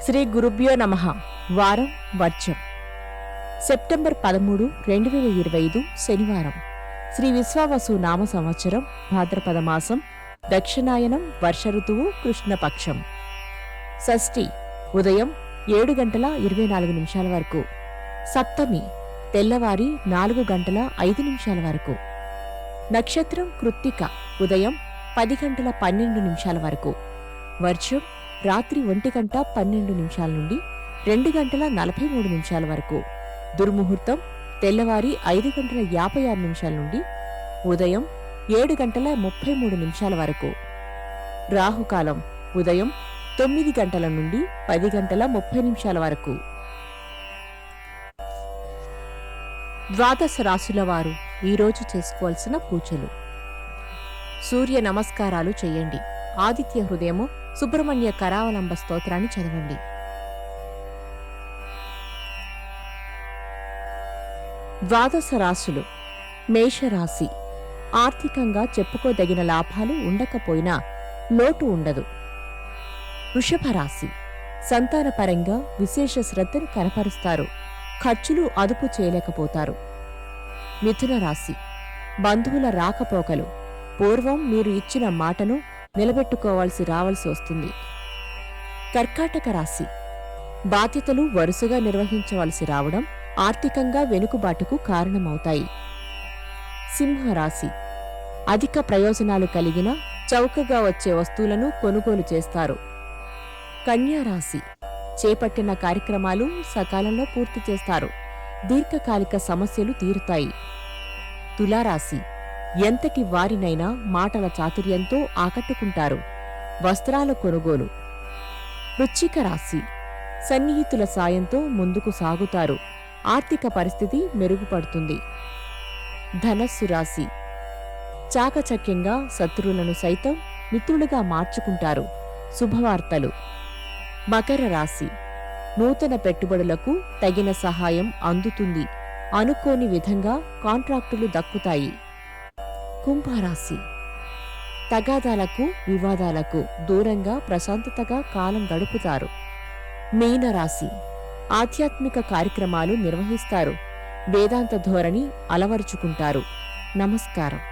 శ్రీ గురుభ్యో నమః. వారం వర్జం. సెప్టెంబర్ 13, 2025 శనివారం. శ్రీ విశ్వావసు నామ సంవత్సరం, భాద్రపద మాసం, దక్షిణాయనం, వర్ష ఋతువు, కృష్ణపక్షం. షష్ఠి ఉదయం 7:24 వరకు. సప్తమి తెల్లవారి 4:05 వరకు. నక్షత్రం కృత్తిక ఉదయం 10:12 వరకు. వర్షం రాత్రి 1:12 నుండి 2:43 వరకు. దుర్ముహూర్తం తెల్లవారి 5:56 నుండి ఉదయం 7:33 వరకు. రాహుకాలం ఉదయం 9 గంటల నుండి 10:30 వరకు. ద్వాదశ రాశుల వారు ఈరోజు చేసుకోవాల్సిన పూజలు. సూర్య నమస్కారాలు చేయండి. ఆదిత్య హృదయము, సుబ్రహ్మణ్య కరావలంబ స్తోత్రాన్ని చదవండి. ద్వాదశ రాశులు. మేషరాశి. ఆర్థికంగా చెప్పుకోదగిన లాభాలు ఉండకపోయినా లోటు ఉండదు. వృషభ రాశి. సంతానపరంగా విశేష శ్రద్ధను కనపరుస్తారు. ఖర్చులు అదుపు చేయలేకపోతారు. మిథున రాశి. బంధువుల రాకపోకలు. పూర్వం మీరు ఇచ్చిన మాటను నిలబెట్టుకోవాల్సి రావాల్సి వస్తుంది. కర్కాటక రాశి. బాధ్యతలు వరుసగా నిర్వహించవలసి రావడం ఆర్థికంగా వెనుకబాటుకు కారణమవుతాయి. సింహరాశి. అధిక ప్రయోజనాలు కలిగిన చౌకగా వచ్చే వస్తువులను కొనుగోలు చేస్తారు. కన్యారాశి. చేపట్టిన కార్యక్రమాలు సకాలంలో పూర్తి చేస్తారు. దీర్ఘకాలిక సమస్యలు తీరుతాయి. తులారాశి. ఎంతటి వారినైనా మాటల చాతుర్యంతో ఆకట్టుకుంటారు. వస్త్రాల కొనుగోలు. వృశ్చిక రాశి. సన్నిహితుల సాయంతో ముందుకు సాగుతారు. ఆర్థిక పరిస్థితి మెరుగుపడుతుంది. ధనస్సు రాశి. చాకచక్యంగా శత్రువులను సైతం మిత్రులుగా మార్చుకుంటారు. శుభవార్తలు. మకర రాశి. నూతన పెట్టుబడులకు తగిన సహాయం అందుతుంది. అనుకోని విధంగా కాంట్రాక్టులు దక్కుతాయి. కుంభరాశి. తగాదాలకు, వివాదాలకు దూరంగా ప్రశాంతతగా కాలం గడుపుతారు. మీనరాశి. ఆధ్యాత్మిక కార్యక్రమాలు నిర్వహిస్తారు. వేదాంత ధోరణి అలవరుచుకుంటారు. నమస్కారం.